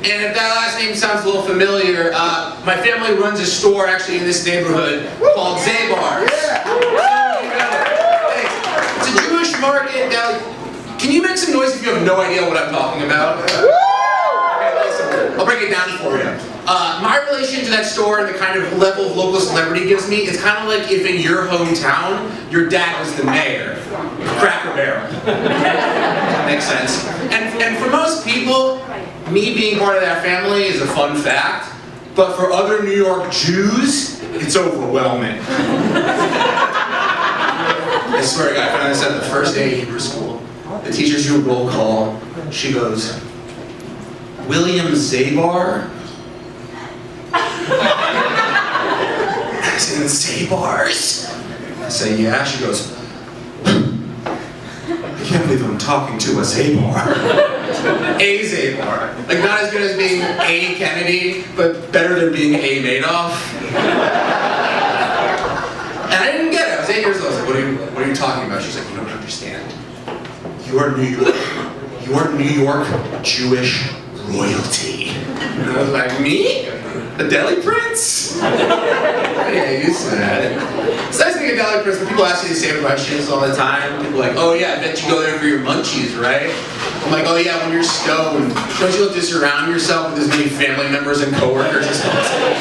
And if that last name sounds a little familiar, my family runs a store actually in this neighborhood called Zabar. It's a Jewish market. Now, can you make some noise if you have no idea what I'm talking about? Okay, listen, I'll break it down for you. My relation to that store and the kind of level of local celebrity gives me, it's kind of like if in your hometown, your dad was the mayor. Cracker Barrel. That makes sense. And for most people, me being part of that family is a fun fact, but for other New York Jews, it's overwhelming. I swear to God, when I was at the first day of Hebrew school, the teacher's doing roll call. She goes, "William Zabar?" I said, "Zabars?" I say, "Yeah." She goes, "I can't believe I'm talking to a Zabar." A Zabar. Like, not as good as being A Kennedy, but better than being A Madoff. And I didn't get it. I was 8 years old. I was like, what are you talking about? She's like, "You don't understand. You are New York. You are New York Jewish royalty." And I was like, "Me? The Deli Prince?" Yeah, used to that. It's nice being a Deli Prince, but people ask you the same questions all the time. People are like, "Oh yeah, I bet you go there for your munchies, right?" I'm like, "Oh yeah, when you're stoned, don't you like to surround yourself with as many family members and coworkers as possible?"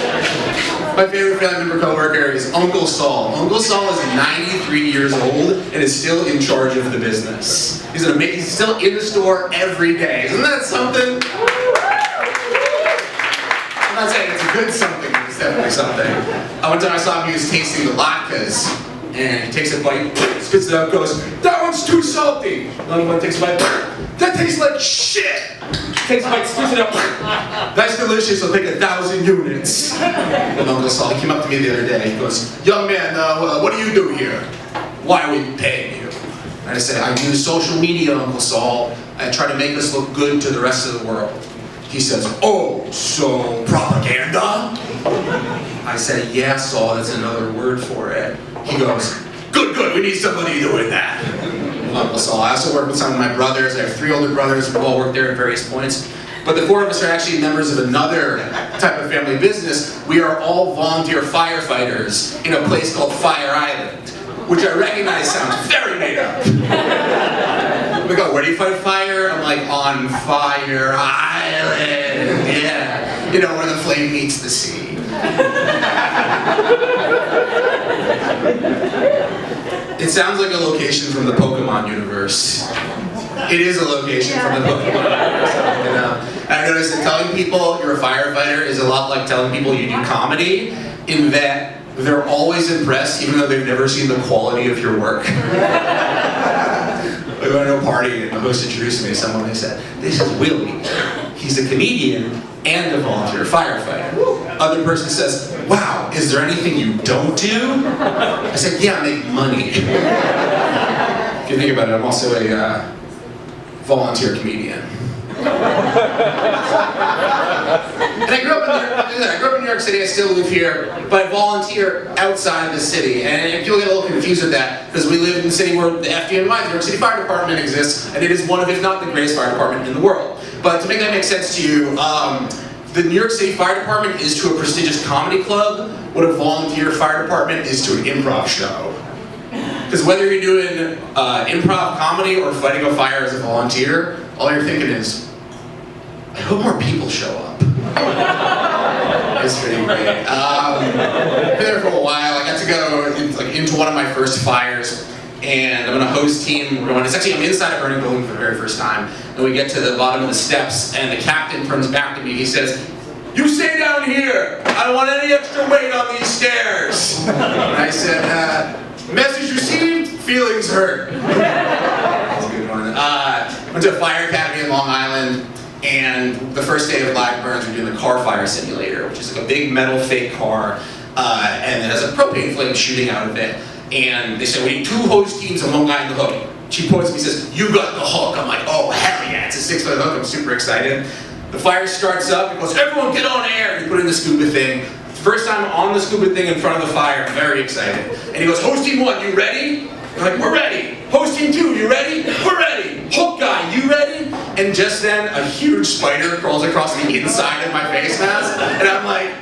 My favorite family member coworker is Uncle Saul. Uncle Saul is 93 years old and is still in charge of the business. He's still in the store every day. Isn't that something? I'm not saying it's a good something, but it's definitely something. One time I saw him, he was tasting the latkes, and he takes a bite, spits it out, goes, "That one's too salty." Another one takes a bite, "That tastes like shit." Takes a bite, spits it out, "That's delicious, I'll take 1,000 units. And Uncle Saul, he came up to me the other day, he goes, "Young man, what do you do here? Why are we paying you?" And I said, "I use social media, Uncle Saul. I try to make us look good to the rest of the world." He says, "Oh, so propaganda?" I said, "Yeah, Saul, that's another word for it." He goes, "Good, we need somebody doing that." Uncle Saul, I also work with some of my brothers. I have 3 older brothers. We all work there at various points. But the 4 of us are actually members of another type of family business. We are all volunteer firefighters in a place called Fire Island, which I recognize sounds very made up. We go, "Where do you fight fire?" I'm like, "On Fire Island." Yeah. You know, where the flame meets the sea. It sounds like a location from the Pokemon universe. It is a location from the Pokemon universe. You know? I noticed that telling people you're a firefighter is a lot like telling people you do comedy, in that they're always impressed even though they've never seen the quality of your work. We went to a party and the host introduced me to someone. They said, "This is Willie. He's a comedian and a volunteer firefighter." Other person says, "Wow, is there anything you don't do?" I said, "Yeah, I make money." If you think about it, I'm also a volunteer comedian. And I grew up in New York City. I still live here, but I volunteer outside of the city. And people get a little confused with that because we live in the city where the FDNY, the New York City Fire Department, exists, and it is one of, if not the greatest fire department in the world. But to make that make sense to you, the New York City Fire Department is to a prestigious comedy club what a volunteer fire department is to an improv show. Because whether you're doing improv comedy or fighting a fire as a volunteer, all you're thinking is, I hope more people show up. It's pretty great. Been there for a while. I got to go into one of my first fires, and I'm on a host team. I'm inside a burning building for the very first time, and we get to the bottom of the steps, and the captain turns back to me. He says, "You stay down here. I don't want any extra weight on these stairs." And I said, "Message received, feelings hurt." That's a good one. Went to a fire academy in Long Island. And the first day of live burns, we're doing the car fire simulator, which is like a big metal fake car, and it has a propane flame shooting out of it. And they said, "We need 2 host teams and 1 guy in the hook." She points to me and says, "You got the hook." I'm like, "Oh, hell yeah, it's a 6-foot hook." I'm super excited. The fire starts up, it goes, "Everyone get on air." And he put in the scuba thing. First time on the scuba thing in front of the fire, I'm very excited. And he goes, "Host team 1, you ready?" I'm like, "We're ready." "Host team 2, you ready?" "We're ready." "Hook guy, you ready?" And just then, a huge spider crawls across the inside of my face mask, and I'm like,